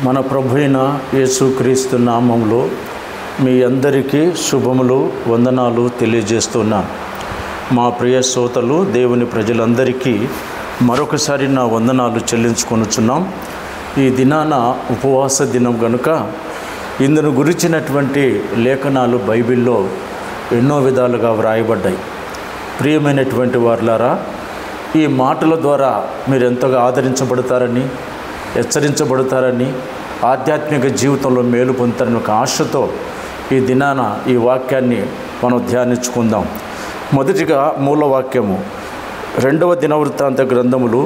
మన ప్రభువైన యేసుక్రీస్తు నామములో మీ అందరికీ శుభములు వందనాలు తెలియజేస్తున్నాను. మా ప్రియ శ్రోతలు దేవుని ప్రజలందరికీ మరొకసారి నా వందనాలు చెల్లించుకొనుచున్నాం. ఈ దినాన ఉపవాస దినం కనుక ఇందును గురించినటువంటి లేఖనాలు బైబిల్లో ఎన్నో విధాలుగా వ్రాయబడ్డాయి. ప్రియమైనటువంటి వారులారా, ఈ మాటల ద్వారా మీరు ఎంతగా ఆదరించబడతారని, హెచ్చరించబడతారని, ఆధ్యాత్మిక జీవితంలో మేలు పొందుతారని ఒక ఆశతో ఈ దినాన ఈ వాక్యాన్ని మనం ధ్యానించుకుందాం. మొదటిగా మూలవాక్యము 2వ దినవృత్తాంత గ్రంథములు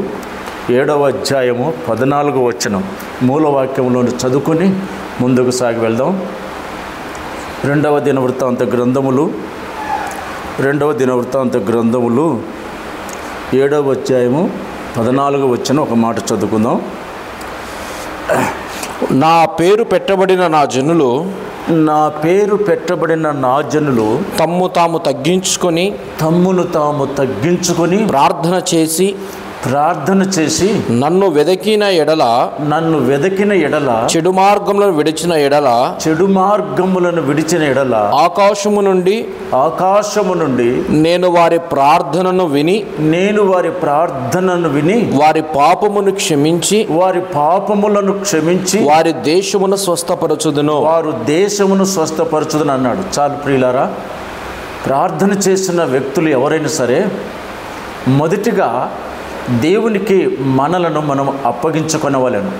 7వ అధ్యాయము 14వ వచనం మూలవాక్యంలోని చదువుకుని ముందుకు సాగి వెళ్దాం. 2వ దినవృత్తాంత గ్రంథములు 7వ అధ్యాయము 14వ వచనం ఒక మాట చదువుకుందాం. నా పేరు పెట్టబడిన నా జనులు తమ్మును తాము తగ్గించుకొని ప్రార్థన చేసి నన్ను వెదకిన ఎడల చెడు మార్గములను విడిచిన ఎడల ఆకాశము నుండి నేను వారి ప్రార్థనను విని వారి పాపములను క్షమించి వారి దేశమును స్వస్థపరచుదును అన్నాడు. చాలు ప్రియులారా, ప్రార్థన చేసిన వ్యక్తులు ఎవరైనా సరే మొదటిగా దేవునికి మనలను మనం అప్పగించుకొనవలెను.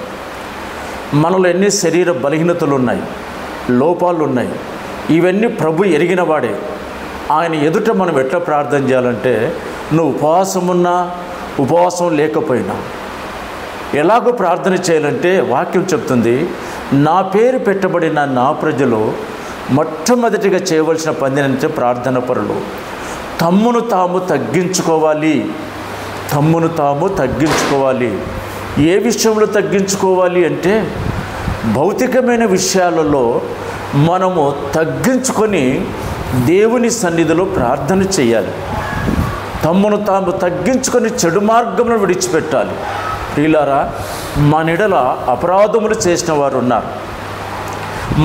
మనలో ఎన్ని శరీర బలహీనతలు ఉన్నాయి, లోపాలు ఉన్నాయి. ఇవన్నీ ప్రభు ఎరిగిన వాడే. ఆయన ఎదుట మనం ఎట్లా ప్రార్థన చేయాలంటే, నువ్వు ఉపవాసం లేకపోయినా ఎలాగో ప్రార్థన చేయాలంటే వాక్యం చెప్తుంది, నా పేరు పెట్టబడిన నా ప్రజలు మొట్టమొదటిగా చేయవలసిన పని అంటే ప్రార్థన పరులు. తమ్మును తాము తగ్గించుకోవాలి. ఏ విషయంలో తగ్గించుకోవాలి అంటే, భౌతికమైన విషయాలలో మనము తగ్గించుకొని దేవుని సన్నిధిలో ప్రార్థన చేయాలి. తమ్మును తాము తగ్గించుకొని చెడు మార్గమును విడిచిపెట్టాలి. ప్రియులారా, మన ఎడల అపరాధములు చేసిన వారు ఉన్నారు.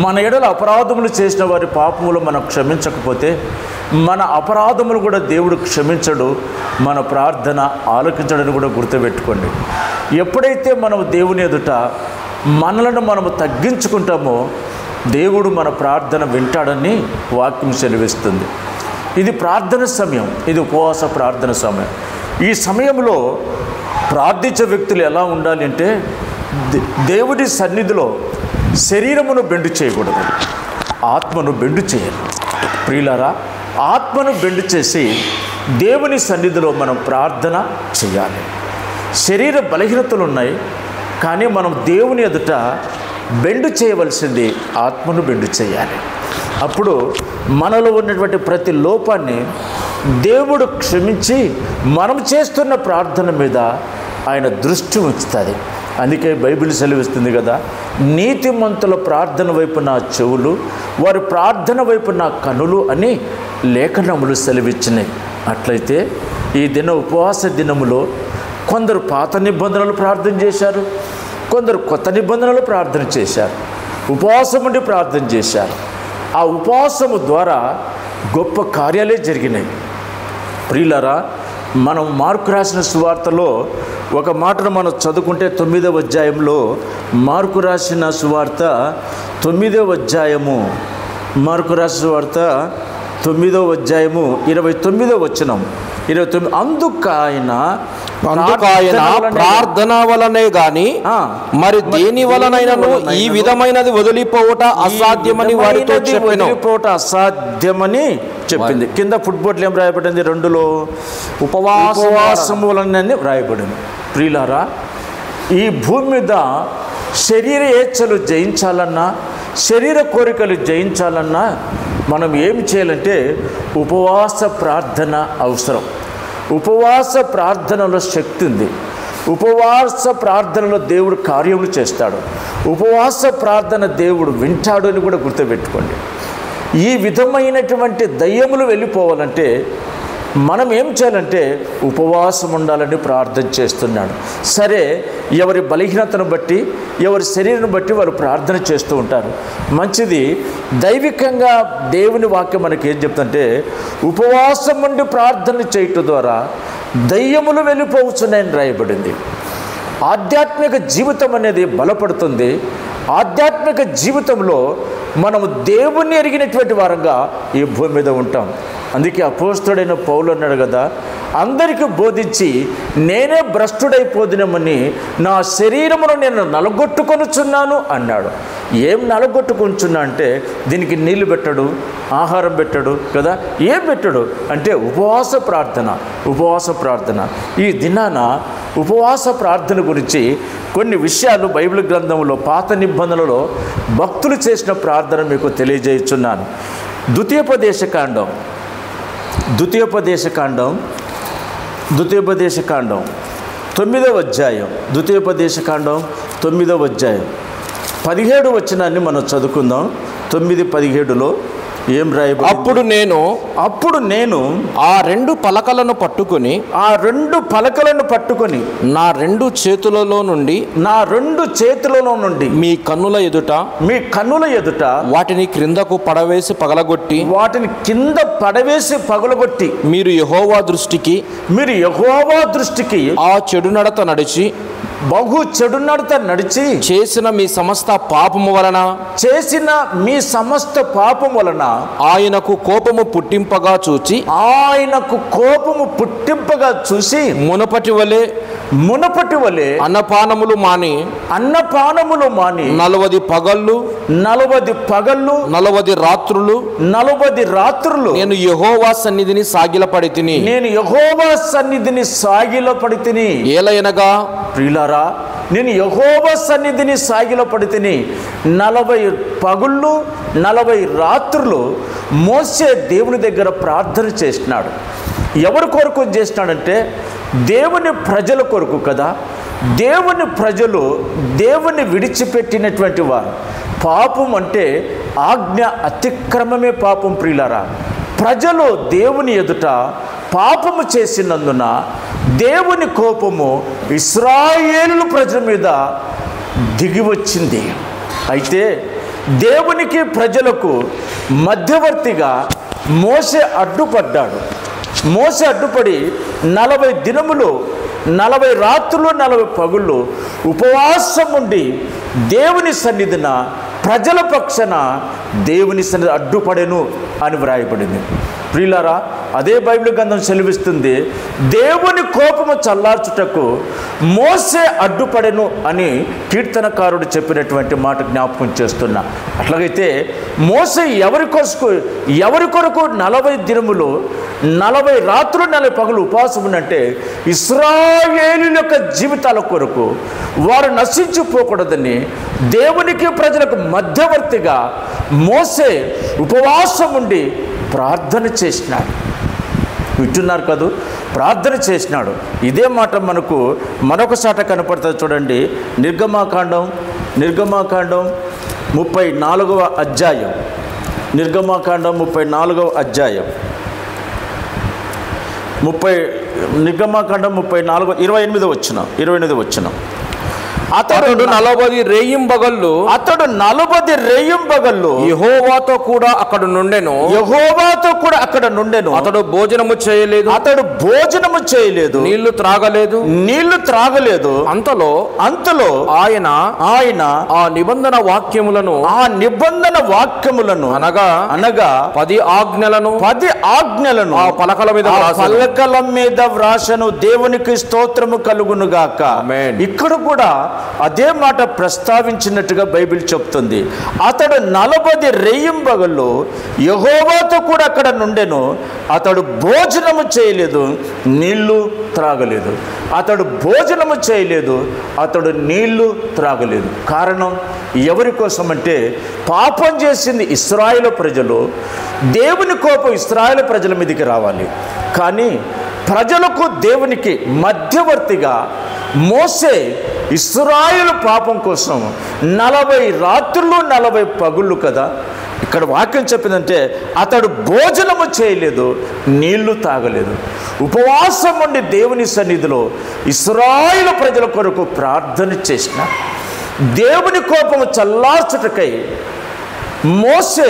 మన ఎడల అపరాధములు చేసిన వారి పాపములు మనం క్షమించకపోతే మన అపరాధములు కూడా దేవుడు క్షమించడు, మన ప్రార్థన ఆలకించడని కూడా గుర్తుపెట్టుకోండి. ఎప్పుడైతే మనం దేవుని ఎదుట మనలను మనము తగ్గించుకుంటామో దేవుడు మన ప్రార్థన వింటాడని వాక్యం సెలవిస్తుంది. ఇది ప్రార్థన సమయం, ఇది ఉపవాస ప్రార్థన సమయం. ఈ సమయంలో ప్రార్థించే వ్యక్తులు ఎలా ఉండాలి అంటే, దేవుడి సన్నిధిలో శరీరమును బెండు చేయకూడదు, ఆత్మను బెండు చేయాలి. ప్రియులారా, ఆత్మను బెండు చేసి దేవుని సన్నిధిలో మనం ప్రార్థన చేయాలి. శరీర బలహీనతలు ఉన్నాయి, కానీ మనం దేవుని ఎదుట బెండు చేయవలసింది ఆత్మను బెండు చేయాలి. అప్పుడు మనలో ఉన్నటువంటి ప్రతి లోపాన్ని దేవుడు క్షమించి మనం చేస్తున్న ప్రార్థన మీద ఆయన దృష్టి ఉంచుతుంది. అందుకే బైబిల్ సెలవిస్తుంది కదా, నీతిమంతుల ప్రార్థన వైపు నా చెవులు, వారి ప్రార్థన వైపు నా కనులు అని లేఖనములు సెలవిచ్చినాయి. అట్లయితే ఈ దిన ఉపవాస దినములో కొందరు పాత నిబంధనలు ప్రార్థన చేశారు, కొందరు కొత్త నిబంధనలు ప్రార్థన చేశారు, ఉపవాసం ఉండి ప్రార్థన చేశారు. ఆ ఉపవాసము ద్వారా గొప్ప కార్యాలే జరిగినాయి. ప్రియులారా, మనం మార్కు రాసిన సువార్తలో ఒక మాటను మనం చదువుకుంటే 9వ అధ్యాయంలో మార్కు రాసిన సువార్త 9వ అధ్యాయము 29వ వచనం 29. అందుకు ఆయన ప్రార్థన వలనే గాని మరి దేని వలనైనను ఈ విధమైనది వదిలిపోవట అసాధ్యమని వారితో చెప్పింది. కింద ఫుట్బోర్డ్లు ఏం రాయబడింది? 2లో ఉపవాసము వలన రాయబడింది. ప్రియులారా, ఈ భూమి మీద శరీర ఏచ్ఛలు జయించాలన్నా, శరీర కోరికలు జయించాలన్నా మనం ఏమి చేయాలంటే ఉపవాస ప్రార్థన అవసరం. ఉపవాస ప్రార్థనలో శక్తి ఉంది. ఉపవాస ప్రార్థనలో దేవుడు కార్యములు చేస్తాడు. ఉపవాస ప్రార్థన దేవుడు వింటాడు అని కూడా గుర్తుపెట్టుకోండి. ఈ విధమైనటువంటి దయ్యములు వెళ్ళిపోవాలంటే మనం ఏం చేయాలంటే ఉపవాసం ఉండాలని ప్రార్థన చేస్తున్నాడు. సరే, ఎవరి బలహీనతను బట్టి ఎవరి శరీరం బట్టి వారు ప్రార్థన చేస్తూ ఉంటారు, మంచిది. దైవికంగా దేవుని వాక్యం మనకి ఏం చెప్తుంటే, ఉపవాసం ఉండి ప్రార్థన చేయటం ద్వారా దయ్యములు వెళ్ళిపోవచ్చునని రాయబడింది. ఆధ్యాత్మిక జీవితం అనేది బలపడుతుంది. ఆధ్యాత్మిక జీవితంలో మనము దేవుణ్ణి ఎరిగినటువంటి వారంగా ఈ భూమి మీద ఉంటాం. అందుకే అపోస్తలుడైన పౌలు అన్నాడు కదా, అందరికీ బోధించి నేనే భ్రష్టుడైపోదునమని నా శరీరమును నేను నలగొట్టుకొనుచున్నాను అన్నాడు. ఏం నలగొట్టుకొనుచున్నా అంటే దీనికి నీళ్లు పెట్టడు, ఆహారం పెట్టడు కదా, ఏం పెట్టడు అంటే ఉపవాస ప్రార్థన. ఉపవాస ప్రార్థన. ఈ దినాన ఉపవాస ప్రార్థన గురించి కొన్ని విషయాలు బైబిల్ గ్రంథంలో పాత నిబంధనలలో భక్తులు చేసిన ప్రార్థన మీకు తెలియజేయుచున్నాను. ద్వితీయోపదేశకాండం 9వ అధ్యాయం, ద్వితీయోపదేశకాండం 9వ అధ్యాయం 17 వచనాన్ని మనం చదువుకుందాం. 9:17లో ఏం రాయబడింది? అప్పుడు నేను ఆ రెండు పలకలను పట్టుకొని నా రెండు చేతులలో నుండి మీ కన్నుల ఎదుట వాటిని క్రిందకు పడవేసి పగలగొట్టి మీరు యెహోవా దృష్టికి ఆ చెడు నడత నడిచి చేసిన మీ సమస్త పాపము వలన ఆయనకు కోపము పుట్టింపగా చూచి మునపటి వలె అన్నపానములు మాని 40 పగళ్ళు 40 రాత్రులు నేను యెహోవా సన్నిధిని సాగిలపడి తిని ఏలయనగా ప్రియులారా, నేను యెహోవా సన్నిధిని సాగిలపడి తిని 40 పగుళ్ళు 40 రాత్రులు మోసే దేవుని దగ్గర ప్రార్థన చేసినాడు. ఎవరి కొరకు చేసినాడంటే దేవుని ప్రజల కొరకు కదా. దేవుని ప్రజలు దేవుని విడిచిపెట్టినటువంటి వారు. పాపం అంటే ఆజ్ఞ అతిక్రమమే పాపం. ప్రియులారా, ప్రజలు దేవుని ఎదుట పాపము చేసినందున దేవుని కోపము ఇశ్రాయేలు ప్రజల మీద దిగి వచ్చింది. అయితే దేవునికి ప్రజలకు మధ్యవర్తిగా మోసే అడ్డుపడ్డాడు. మోసే అడ్డుపడి 40 దినములు 40 రాత్రులు 40 పగుళ్ళు ఉపవాసం ఉండి దేవుని సన్నిధిన ప్రజల పక్షాన దేవుని సన్నిధి అడ్డుపడెను అని వ్రాయబడింది. ప్రియులారా, అదే బైబిల్ గ్రంథం సెలవిస్తుంది, దేవుని కోపము చల్లార్చుటకు మోసే అడ్డుపడెను అని కీర్తనకారుడు చెప్పినటువంటి మాట జ్ఞాపకం చేస్తున్నా. అట్లాగైతే మోసే ఎవరి కొరకు 40 దినములు 40 రాత్రులు 40 పగలు ఉపవాసం అంటే ఇశ్రాయేలు యొక్క జీవితాల కొరకు, వారు నశించిపోకూడదని దేవునికి ప్రజలకు మధ్యవర్తిగా మోసే ఉపవాసం ఉండి ప్రార్థన చేసినాడు. వింటున్నారు కదూ, ప్రార్థన చేసినాడు. ఇదే మాట మనకు మరొక చాట కనపడుతుంది చూడండి. నిర్గమాకాండం 34వ అధ్యాయం. నిర్గమాకాండం 34వ అధ్యాయం 28వ వచనం. అతడు 40 రేయింబగళ్ళు యెహోవాతో కూడా అక్కడ నుండెను. అతడు భోజనము చేయలేదు, నీళ్లు త్రాగలేదు. అంతలో ఆయన ఆ నిబంధన వాక్యములను అనగా 10 ఆజ్ఞలను ఆ పలకల మీద వ్రాసను. దేవునికి స్తోత్రము కలుగును గాక. ఇక్కడ కూడా అదే మాట ప్రస్తావించినట్టుగా బైబిల్ చెప్తుంది. అతడు 40 రేయింబగళ్ళు యెహోవాతో కూడా అక్కడ నుండెను. అతడు భోజనము చేయలేదు, నీళ్లు త్రాగలేదు. అతడు నీళ్లు త్రాగలేదు. కారణం ఎవరి కోసం అంటే, పాపం చేసింది ఇశ్రాయేలు ప్రజలు. దేవుని కోపం ఇశ్రాయేలు ప్రజల మీదకి రావాలి, కానీ ప్రజలకు దేవునికి మధ్యవర్తిగా మోసే ఇశ్రాయేలు పాపం కోసం 40 రాత్రులు 40 పగుళ్ళు కదా ఇక్కడ వాక్యం చెప్పిందంటే అతడు భోజనము చేయలేదు, నీళ్లు తాగలేదు. ఉపవాసం ఉండి దేవుని సన్నిధిలో ఇశ్రాయేలు ప్రజల కొరకు ప్రార్థన చేసిన దేవుని కోపము చల్లార్చుటకై మోసే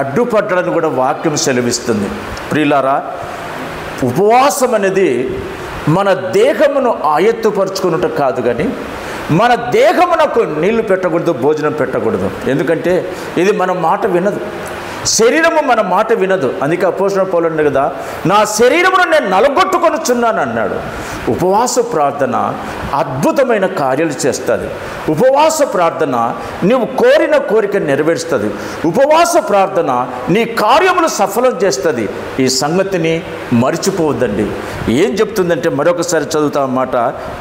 అడ్డుపడ్డని కూడా వాక్యం సెలవిస్తుంది. ప్రియులారా, ఉపవాసం అనేది మన దేహమును ఆయత్తుపరుచుకున్నట్టు కాదు, కానీ మన దేహమునకు నీళ్లు పెట్టకూడదు, భోజనం పెట్టకూడదు. ఎందుకంటే ఇది మన మాట వినదు, శరీరము మన మాట వినదు. అందుకే అపోస్తలుడైన పౌలు అన్నాడు కదా, నా శరీరమును నేను నలగొట్టుకొనుచున్నాను అన్నాడు. ఉపవాస ప్రార్థన అద్భుతమైన కార్యాలు చేస్తుంది. ఉపవాస ప్రార్థన నీవు కోరిన కోరిక నెరవేరుస్తుంది. ఉపవాస ప్రార్థన నీ కార్యములు సఫలం చేస్తుంది. ఈ సంగతిని మర్చిపోవద్దండి. ఏం చెప్తుందంటే మరొకసారి చదువుతాం మాట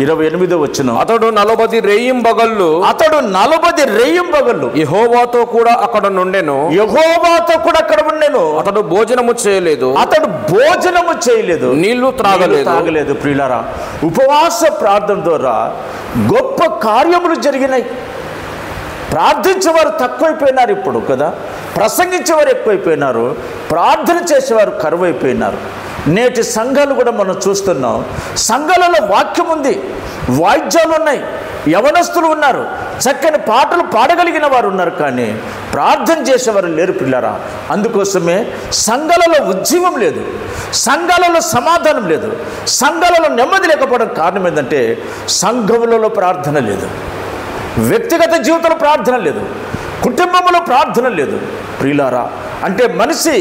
28వ వచనం. అతడు 40 రేయింబగళ్ళు యెహోవాతో కూడా అక్కడ నుండెను. యెహోవాతో కూడా అక్కడ ఉండెను. అతడు భోజనము చేయలేదు, నీళ్లు త్రాగలేదు. ప్రియులారా, ఉపవాస ప్రార్థన ద్వారా గొప్ప కార్యములు జరిగినాయి. ప్రార్థించేవారు తక్కువైపోయినారు ఇప్పుడు కదా, ప్రసంగించేవారు ఎక్కువైపోయినారు, ప్రార్థన చేసేవారు కరువైపోయినారు. నేటి సంఘాలు కూడా మనం చూస్తున్నాం. సంఘాలలో వాక్యం ఉంది, వాయిద్యాలు ఉన్నాయి, యవనస్తులు ఉన్నారు, చక్కని పాటలు పాడగలిగిన వారు ఉన్నారు, కానీ ప్రార్థన చేసేవారు లేరు పిల్లరా. అందుకోసమే సంఘాలలో ఉద్యమం లేదు, సంఘాలలో సమాధానం లేదు, సంఘాలలో నెమ్మది లేకపోవడం కారణం ఏంటంటే సంఘములలో ప్రార్థన లేదు, వ్యక్తిగత జీవితంలో ప్రార్థన లేదు, కుటుంబంలో ప్రార్థన లేదు. ప్రియులారా, అంటే మనిషి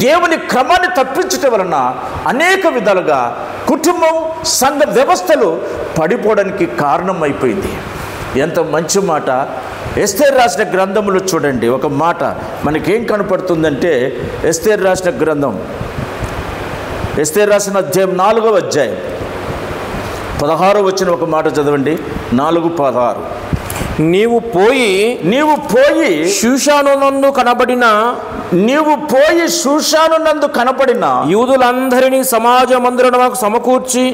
దేవుని క్రమాన్ని తప్పించటం వలన అనేక విధాలుగా కుటుంబం, సంఘ వ్యవస్థలు పడిపోవడానికి కారణం అయిపోయింది. ఎంత మంచి మాట! ఎస్తేరు రాసిన గ్రంథములో చూడండి, ఒక మాట మనకేం కనపడుతుందంటే, ఎస్తేరు రాసిన గ్రంథం, ఎస్తేరు రాసిన అధ్యాయం 4వ అధ్యాయం 16వ వచనం ఒక మాట చదవండి. 4:16. నీవు పోయి షూషానునందు కనబడిన యూదులందరినీ సమాజ మందిరమునకు సమకూర్చి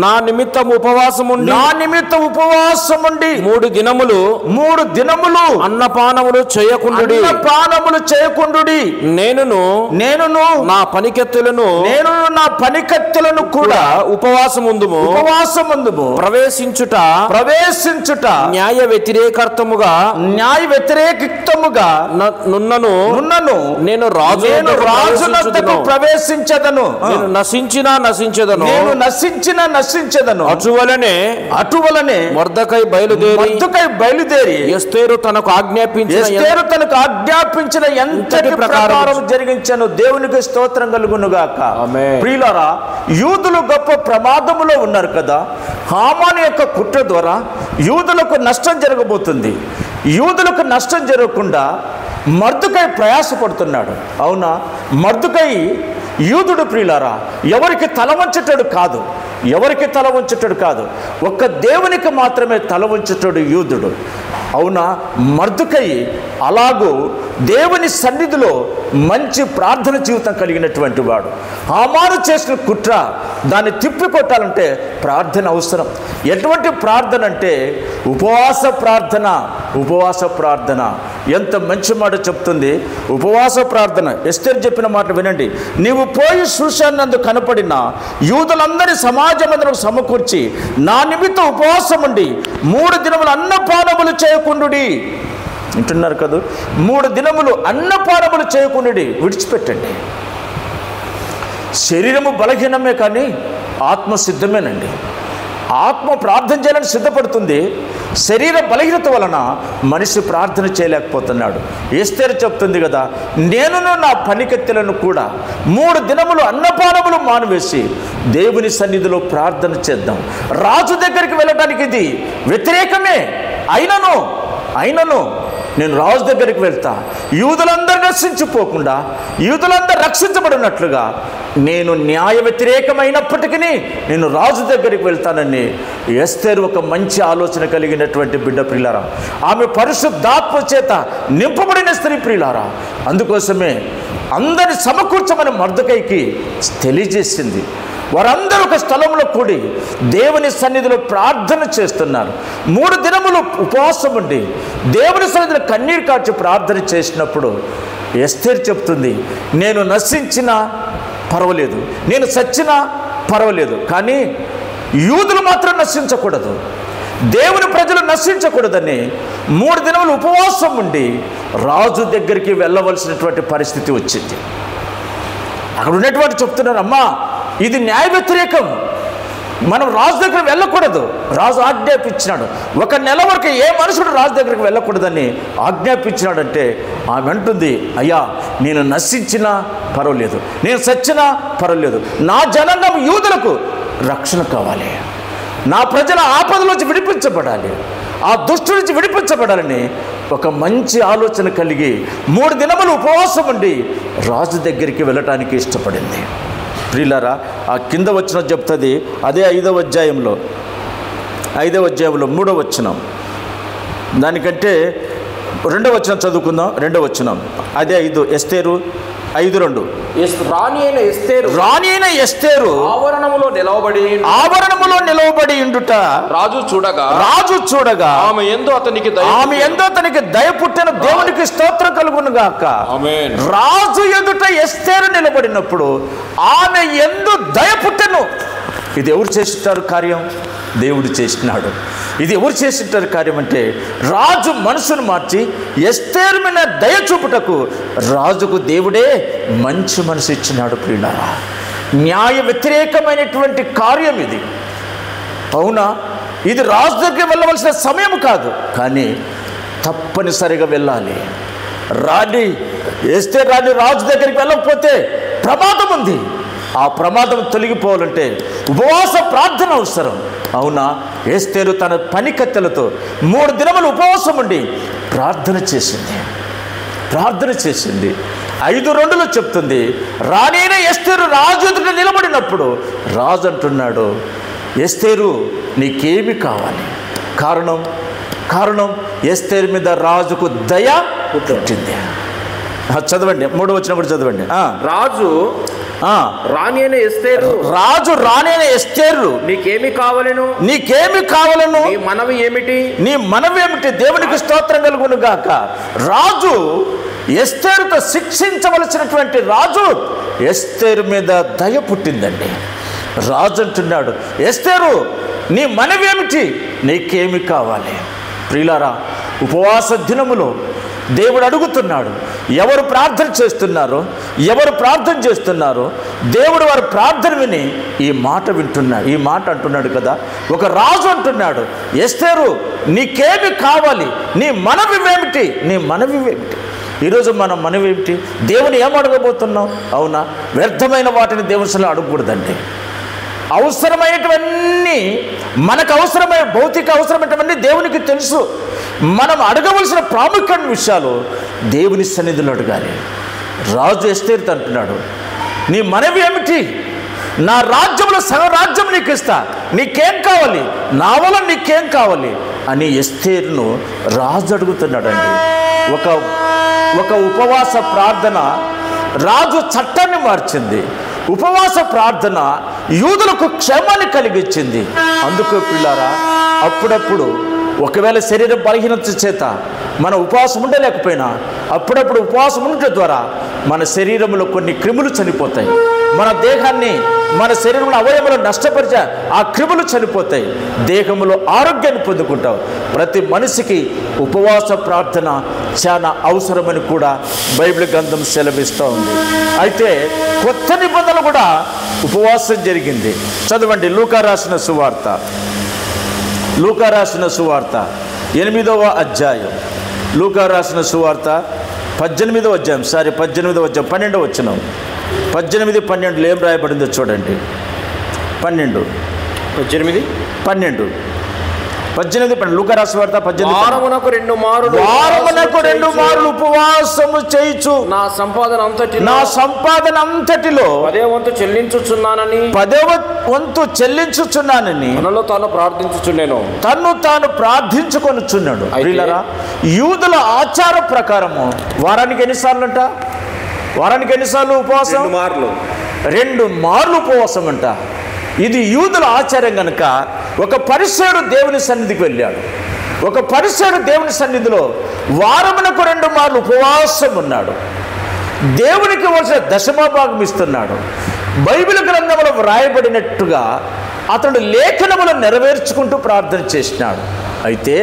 నా నిమిత్తం ఉపవాసముండి 3 దినములు అన్నపానములు చేయకుండుడి. నేనును నా పనికెత్తులను కూడా ఉపవాసముందుము ప్రవేశించుట న్యాయ వ్యతిరేకముగా నున్నను నేను రాజునొద్దకు ప్రవేశించదను, నేను నశించిన అటువలనే మొర్దెకై బయలుదేరి ఎస్తేరు తనకు ఆజ్ఞాపించిన ఎంతటి ప్రకారం జరిగించను. దేవునికి స్తోత్రం కలుగును గాక. ప్రియులారా, యూదులు గొప్ప ప్రమాదములో ఉన్నారు కదా. హామాను యొక్క కుట్ర ద్వారా యూదులకు నష్టం జరగబోతుంది. యూదులకు నష్టం జరగకుండా మర్దుకై ప్రయాసపడుతున్నాడు. అవునా? మర్దుకై యూదుడు ప్రియులారా, ఎవరికి తల వంచేటడు కాదు, ఒక్క దేవునికి మాత్రమే తల వంచేటడు యూదుడు. అవునా? మర్దుకై అలాగూ దేవుని సన్నిధిలో మంచి ప్రార్థన జీవితం కలిగినటువంటి వాడు. హామాను చేసిన కుట్ర దాన్ని తిప్పికొట్టాలంటే ప్రార్థన అవసరం. ఎటువంటి ప్రార్థన అంటే ఉపవాస ప్రార్థన. ఎంత మంచి మాట చెప్తుంది ఉపవాస ప్రార్థన. ఎస్తేరు చెప్పిన మాట వినండి. నీవు పోయి షూషానునందు కనపడిన యూదులందరి సమాజమందరం సమకూర్చి నా నిమిత్తం ఉపవాసం ఉండి 3 దినములు అన్నపానములు చేయకుండుడి. వింటున్నారు కదా? 3 దినములు అన్నపానములు చేయకుండుడి. విడిచిపెట్టండి. శరీరము బలహీనమే కానీ ఆత్మ సిద్ధమేనండి. ఆత్మ ప్రార్థన చేయాలని సిద్ధపడుతుంది. శరీర బలహీనత వలన మనిషి ప్రార్థన చేయలేకపోతున్నాడు. ఎస్తేరు చెప్తుంది కదా, నేనును నా పనికెత్తెలను కూడా 3 దినములు అన్నపానములు మానివేసి దేవుని సన్నిధిలో ప్రార్థన చేద్దాం. రాజు దగ్గరికి వెళ్ళడానికి ఇది వ్యతిరేకమే. అయినను నేను రాజు దగ్గరికి వెళ్తా, యూదులందరూ నశించిపోకుండా యూదులందరూ రక్షించబడినట్లుగా నేను న్యాయ వ్యతిరేకమైనప్పటికీ నేను రాజు దగ్గరికి వెళ్తానని ఎస్తేరు ఒక మంచి ఆలోచన కలిగినటువంటి బిడ్డ ప్రియులారా. ఆమె పరిశుద్ధాత్మ చేత నింపబడిన స్త్రీ ప్రియులారా. అందుకోసమే అందరిని సమకూర్చమని మర్దెకైకి తెలియజేసింది. వారందరూ ఒక స్థలంలో కూడి దేవుని సన్నిధిలో ప్రార్థన చేస్తున్నారు. 3 దినములు ఉపవాసం ఉండి దేవుని సన్నిధిలో కన్నీరు కార్చి ప్రార్థన చేసినప్పుడు ఎస్తేరు చెప్తుంది, నేను నశించినా పర్వాలేదు, నేను చచ్చినా పర్వాలేదు, కానీ యూదులు మాత్రం నశించకూడదు, దేవుని ప్రజలు నశించకూడదని 3 దినములు ఉపవాసం ఉండి రాజు దగ్గరికి వెళ్ళవలసినటువంటి పరిస్థితి వచ్చింది. అక్కడ ఉన్నటువంటి చెప్తున్నారు, అమ్మా ఇది న్యాయ వ్యతిరేకం, మనం రాజు దగ్గర వెళ్ళకూడదు, రాజు ఆజ్ఞాపించినాడు. 1 నెల వరకు ఏ మనుషుడు రాజు దగ్గరికి వెళ్ళకూడదని ఆజ్ఞాపించినాడంటే ఆమె అంటుంది, అయ్యా నేను నశించినా పర్వాలేదు, నేను చచ్చినా పర్వాలేదు, నా జనాంగం యూదులకు రక్షణ కావాలి, నా ప్రజల ఆపదలోంచి విడిపించబడాలి, ఆ దుష్టు నుంచి విడిపించబడాలని ఒక మంచి ఆలోచన కలిగి 3 దినములు ఉపవాసం ఉండి రాజు దగ్గరికి వెళ్ళటానికి ఇష్టపడింది. ప్రియులారా, ఆ కింద వచనం చెప్తుంది, అదే 5వ అధ్యాయంలో 3వ వచనం, దానికంటే 2వ వచనం చదువుకుందాం. 2వ వచనం అదే 5 ఎస్తేరు 5:2. రాణి అయిన ఎస్తేరు ఆవరణములో నిలవబడి ఉండుట రాజు చూడగా ఆమె యందు అతనికి దయ పుట్టిన దేవునికి స్తోత్రం కలుగును గాక. ఆమేన్. రాజు ఎదుట ఎస్తేరు నిలబడినప్పుడు ఆమె యందు దయ పుట్టెను. ఇది ఎవరు చేసినారు కార్యం? దేవుడు చేసినాడు. ఇది ఎవరు చేసినారు కార్యం అంటే రాజు మనసును మార్చి ఎస్తేరు మీద దయ చూపుటకు రాజుకు దేవుడే మంచి మనసు ఇచ్చినాడు. ప్రియులారా, న్యాయ వ్యతిరేకమైనటువంటి కార్యం ఇది. అవునా, ఇది రాజు దగ్గర వెళ్ళవలసిన సమయం కాదు, కానీ తప్పనిసరిగా వెళ్ళాలి. ఎస్తేరు రాజు దగ్గరికి వెళ్ళకపోతే ప్రమాదం ఉంది. ఆ ప్రమాదం తొలగిపోవాలంటే ఉపవాస ప్రార్థన అవసరం. అవునా, ఎస్తేరు తన పనికత్తెలతో 3 దినములు ఉపవాసం ఉండి ప్రార్థన చేసింది. 5:2 చెప్తుంది, రాణైన ఎస్తేరు రాజు ఎదుట నిలబడినప్పుడు రాజు అంటున్నాడు, ఎస్తేరు నీకేమి కావాలి? కారణం ఎస్తేరు మీద రాజుకు దయ పుట్టింది. చదవండి 3వ వచనం కూడా చదవండి. రాజు రాణి అయిన ఎస్తేరు నీకేమి కావాలను నీ మనవి ఏమిటి దేవునికి స్తోత్రం కలుగును గాక. రాజు ఎస్తేరుతో శిక్షించవలసినటువంటి రాజు ఎస్తేరు మీద దయ పుట్టిందండి. రాజు అంటున్నాడు, ఎస్తేరు నీ మనవి ఏమిటి, నీకేమి కావాలి? ప్రియులారా, ఉపవాస దినములో దేవుడు అడుగుతున్నాడు, ఎవరు ప్రార్థన చేస్తున్నారో దేవుడు వారి ప్రార్థన విని ఈ మాట అంటున్నాడు కదా. ఒక రాజు అంటున్నాడు, ఎస్తేరు నీకేమి కావాలి, నీ మనవి ఏమిటి? ఈరోజు మన మనవి ఏమిటి? దేవుని ఏం అడగబోతున్నాం? అవునా, వ్యర్థమైన వాటిని దేవుని అడగకూడదండి. అవసరమైనటువన్నీ మనకు అవసరమైన భౌతిక అవసరమైనటువంటి దేవునికి తెలుసు. మనం అడగవలసిన ప్రాముఖ్యమైన విషయాలు దేవుని సన్నిధిలో అడగాలి. రాజు ఎస్తేరుతో అంటున్నాడు, నీ మనవి ఏమిటి? నా రాజ్యంలో సగం రాజ్యం నీకు ఇస్తా, నీకేం కావాలి? నా వల్ల నీకేం కావాలి అని ఎస్తేరును రాజు అడుగుతున్నాడండి. ఒక ఉపవాస ప్రార్థన రాజు చట్టాన్ని మార్చింది. ఉపవాస ప్రార్థన యూదులకు క్షేమాన్ని కలిగించింది. అందుకు పిల్లారా, అప్పుడప్పుడు ఒకవేళ శరీర బలహీనత చేత మన ఉపవాసం ఉండలేకపోయినా అప్పుడప్పుడు ఉపవాసం ఉండటం ద్వారా మన శరీరంలో కొన్ని క్రిములు చనిపోతాయి. మన దేహాన్ని, మన శరీరంలో అవయవాలు నష్టపరిచే ఆ క్రిములు చనిపోతాయి. దేహంలో ఆరోగ్యాన్ని పొందుకుంటాం. ప్రతి మనిషికి ఉపవాస ప్రార్థన చాలా అవసరమని కూడా బైబిల్ గ్రంథం సెలవిస్తూ ఉంది. అయితే కొత్త నిబంధనలు కూడా ఉపవాసం జరిగింది. చదవండి, లూకా రాసిన సువార్త 8వ అధ్యాయం, లూకా రాసిన సువార్త 18వ అధ్యాయం 12వ వచనం. 18:12 ఏం రాయబడిందో చూడండి. 12 లూకా రాసిన సువార్త 18. వారమునకు 2 మార్లు ఉపవాసము చేయుచు నా సంపాదన అంతటిలో 10వ వంతు చెల్లించుచున్నానని తన్ను తాను ప్రార్థించుకొనుచున్నాడు. ప్రియులారా, యూదుల ఆచార ప్రకారము వారానికి ఎన్నిసార్లు ఉపవాసం? 2 మార్లు ఉపవాసం అంట. ఇది యూదుల ఆచారం కనుక ఒక పరిసయుడు దేవుని సన్నిధికి వెళ్ళాడు. ఒక పరిసయుడు దేవుని సన్నిధిలో వారమునకు 2 మార్లు ఉపవాసం ఉన్నాడు. దేవునికి వచ్చిన దశమభాగం ఇస్తున్నాడు. బైబిల్ గ్రంథంలో వ్రాయబడినట్టుగా అతడు లేఖనములను నెరవేర్చుకుంటూ ప్రార్థన చేసినాడు. అయితే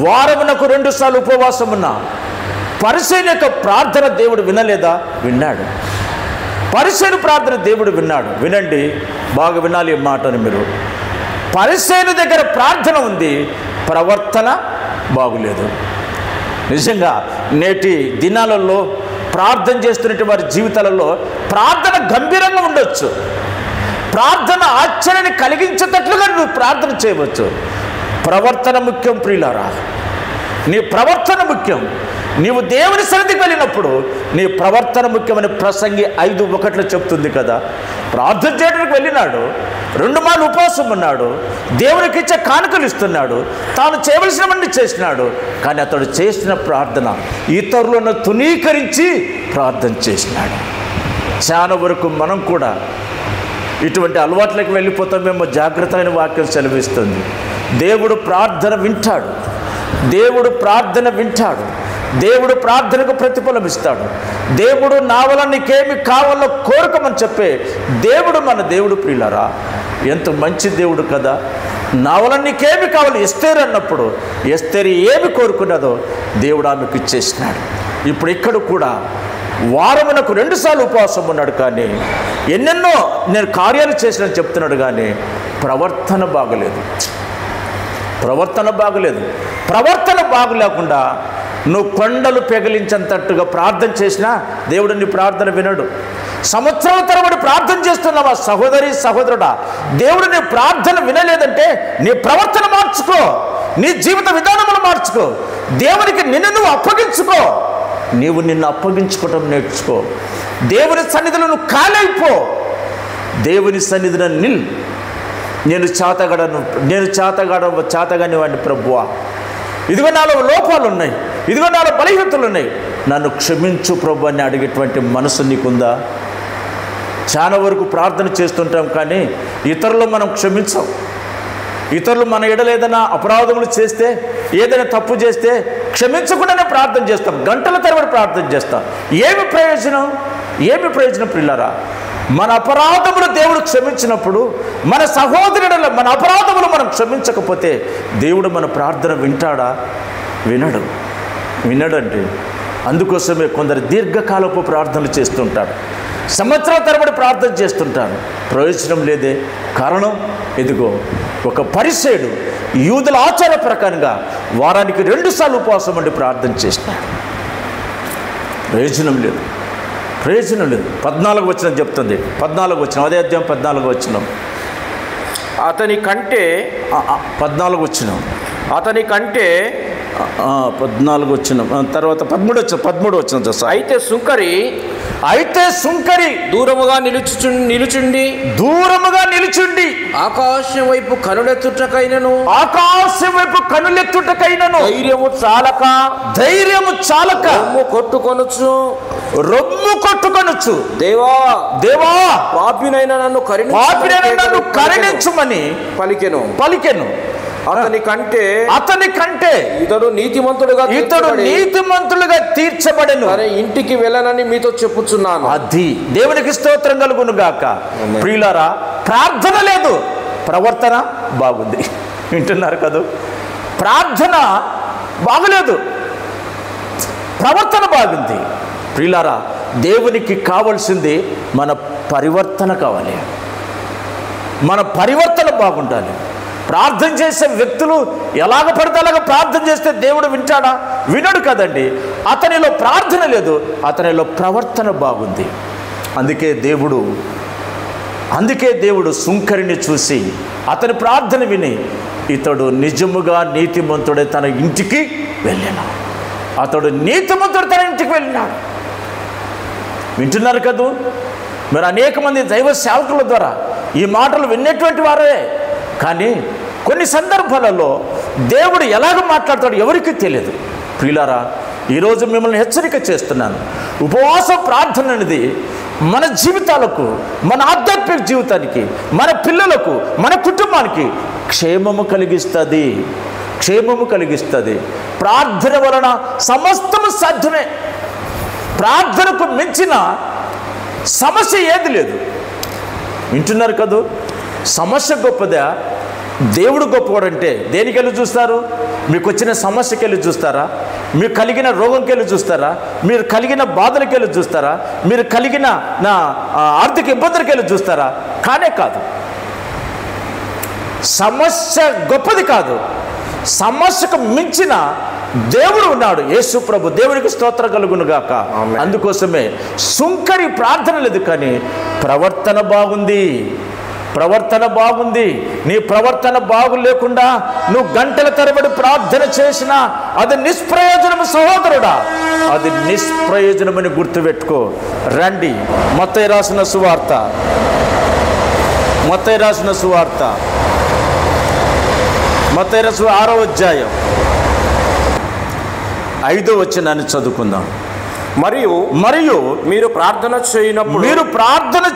వారమునకు 2 సార్లు ఉపవాసం ఉన్న పరిసయ్యుని యొక్క ప్రార్థన దేవుడు వినలేదా? విన్నాడు. పరిసయ్యుని ప్రార్థన దేవుడు విన్నాడు. వినండి, బాగా వినాలి ఈ మాటను మీరు. పరిసయ్యుని దగ్గర ప్రార్థన ఉంది, ప్రవర్తన బాగులేదు. నిజంగా నేటి దినాలలో ప్రార్థన చేస్తున్నటువంటి వారి జీవితాలలో ప్రార్థన గంభీరంగా ఉండొచ్చు, ప్రార్థన ఆశ్చర్యాన్ని కలిగించేటట్లుగా నువ్వు ప్రార్థన చేయవచ్చు. ప్రవర్తన ముఖ్యం ప్రియులారా, నీ ప్రవర్తన ముఖ్యం. నీవు దేవుని సన్నిధికి వెళ్ళినప్పుడు నీ ప్రవర్తన ముఖ్యమని ప్రసంగి 5:1 చెప్తుంది కదా. ప్రార్థన చేయడానికి వెళ్ళినాడు, 2 మార్లు ఉపవాసం ఉన్నాడు, దేవునికి ఇచ్చే కానుకలు ఇస్తున్నాడు, తాను చేయవలసినవన్నీ చేసినాడు. కానీ అతడు చేసిన ప్రార్థన ఇతరులను తునీకరించి ప్రార్థన చేసినాడు. చాలా వరకు మనం కూడా ఇటువంటి అలవాట్లకు వెళ్ళిపోతామేమో. జాగ్రత్తమైన వాక్యం సెలవిస్తుంది. దేవుడు ప్రార్థన వింటాడు, దేవుడు ప్రార్థన వింటాడు, దేవుడు ప్రార్థనకు ప్రతిఫలం ఇస్తాడు. దేవుడు నా వల్ల నీకేమి కావాలో కోరుకోమని చెప్పే దేవుడు మన దేవుడు. ప్రియులారా, ఎంత మంచి దేవుడు కదా. నా వల్ల నీకేమి కావాలి ఎస్తేరు అన్నప్పుడు ఎస్తేరు ఏమి కోరుకున్నదో దేవుడు ఆమెకు ఇచ్చేసినాడు. ఇప్పుడు ఇక్కడ కూడా వారమునకు 2 సార్లు ఉపవాసం ఉన్నాడు, కానీ ఎన్నెన్నో నేను కార్యాలు చేసినని చెప్తున్నాడు, కానీ ప్రవర్తన బాగలేదు. ప్రవర్తన బాగలేదు. ప్రవర్తన బాగులేకుండా నువ్వు కొండలు పెగిలించేంతట్టుగా ప్రార్థన చేసినా దేవుడు నీ ప్రార్థన వినడు. సంవత్సరాల తరబడి ప్రార్థన చేస్తున్నావా సహోదరి సహోదరుడా, దేవుడు నీ ప్రార్థన వినలేదంటే నీ ప్రవర్తన మార్చుకో, నీ జీవిత విధానములు మార్చుకో, దేవునికి నిన్ను నువ్వు అప్పగించుకో. నీవు నిన్ను అప్పగించుకోవటం నేర్చుకో. దేవుని సన్నిధిలో నువ్వు కాలైపో. దేవుని సన్నిధిలో నిల్. నేను చేతగాని వాడిని ప్రభువా, ఇదిగో నాలో లోపాలు ఉన్నాయి, ఇదిగో నాలో బలహీనతలు ఉన్నాయి, నన్ను క్షమించు ప్రభు అని అడిగేటువంటి మనసు నీకుందా? చాలా వరకు ప్రార్థన చేస్తుంటాం, కానీ ఇతరులు మనం క్షమించాం. ఇతరులు మన ఎడల ఏదైనా అపరాధములు చేస్తే, ఏదైనా తప్పు చేస్తే క్షమించకుండానే ప్రార్థన చేస్తాం, గంటల తరబడి ప్రార్థన చేస్తాం. ఏమి ప్రయోజనం? ఏమి ప్రయోజనం ప్రియులారా? మన అపరాధములు దేవుడు క్షమించినప్పుడు, మన సహోదరుల మన అపరాధములు మనం క్షమించకపోతే దేవుడు మన ప్రార్థన వింటాడా? వినడు. వినడంటే అందుకోసమే కొందరు దీర్ఘకాలపు ప్రార్థనలు చేస్తుంటారు, సంవత్సరాల తరబడి ప్రార్థన చేస్తుంటారు, ప్రయోజనం లేదే. కారణం ఇదిగో, ఒక పరిసయుడు యూదుల ఆచార ప్రకారంగా వారానికి 2 సార్లు ఉపవాసం ఉండి ప్రార్థన చేసినాడు. ప్రయోజనం లేదు, ప్రయోజనం లేదు. 14 వచనం చెప్తుంది. 14 వచనం, అదే అధ్యాయం 14 వచనం. అతని కంటే 14 వచనం, అతని కంటే 14 వచనం తర్వాత 13 వచనం చూస్తా. అయితే సుంకరి దూరముగా నిలుచుండి ఆకాశం వైపు కనులెత్తుటకైనను ధైర్యము చాలక రొమ్ము కొట్టుకొనుచు దేవా పాపినైన నన్ను కరుణించుమని పలికెను. అతని కంటే ఇతడు నీతిమంతుడుగా తీర్చబడెను. ఇంటికి వెళ్ళనని మీతో చెప్పుచున్నాను. అది దేవునికి స్తోత్రం కలుగును గాక. ప్రియులారా, ప్రార్థన లేదు, ప్రవర్తన బాగుంది. వింటున్నారు కదా? ప్రార్థన బాగులేదు, ప్రవర్తన బాగుంది. ప్రియులారా, దేవునికి కావాల్సింది మన పరివర్తన కావాలి. మన పరివర్తన బాగుండాలి. ప్రార్థన చేసే వ్యక్తులు ఎలాగ పడితే అలాగ ప్రార్థన చేస్తే దేవుడు వింటాడా? వినడు కదండి. అతనిలో ప్రార్థన లేదు, అతనిలో ప్రవర్తన బాగుంది. అందుకే దేవుడు సుంకరిని చూసి అతని ప్రార్థన విని ఇతడు నిజముగా నీతిమంతుడే తన ఇంటికి వెళ్ళాను. అతడు నీతిమంతుడు తన ఇంటికి వెళ్ళినాడు. వింటున్నారు కదూ? మరి అనేక మంది దైవ సేవకుల ద్వారా ఈ మాటలు విన్నటువంటి వారే, కానీ కొన్ని సందర్భాలలో దేవుడు ఎలాగ మాట్లాడతాడు ఎవరికీ తెలియదు. ప్రియులారా, ఈరోజు మిమ్మల్ని హెచ్చరిక చేస్తున్నాను. ఉపవాస ప్రార్థన అనేది మన జీవితాలకు, మన ఆధ్యాత్మిక జీవితానికి, మన పిల్లలకు, మన కుటుంబానికి క్షేమము కలిగిస్తుంది. క్షేమము కలిగిస్తుంది. ప్రార్థన వలన సమస్తము సాధ్యమే. ప్రార్థనకు మించిన సమస్య ఏది లేదు. వింటున్నారు కదూ? సమస్య గొప్పదా? దేవుడు గొప్పవాడంటే దేనికెళ్ళి చూస్తారు? మీకు వచ్చిన సమస్యకెళ్ళి చూస్తారా? మీకు కలిగిన రోగంకెళ్ళి చూస్తారా? మీరు కలిగిన బాధలకెళ్ళి చూస్తారా? మీరు కలిగిన ఆర్థిక ఇబ్బందులకెళ్ళి చూస్తారా? కానే కాదు. సమస్య గొప్పది కాదు. సమస్యకు మించిన దేవుడు ఉన్నాడు, యేసు ప్రభు. దేవునికి స్తోత్రం కలుగును గాక. అందుకోసమే సుంకరి ప్రార్థన లేదు, కానీ ప్రవర్తన బాగుంది. ప్రవర్తన బాగుంది. నీ ప్రవర్తన బాగు లేకుండా నువ్వు గంటల తరబడి ప్రార్థన చేసినా అది నిష్ప్రయోజనము సహోదరుడా, అది నిష్ప్రయోజనమని గుర్తుపెట్టుకో. రండి, మత్తయి రాసిన సువార్త, మత్తయి రాసిన సువార్త, మత్తయి రాసిన 6వ అధ్యాయం 5వ వచనాన్ని చదువుకుందాం. మరియు మీరు ప్రార్థన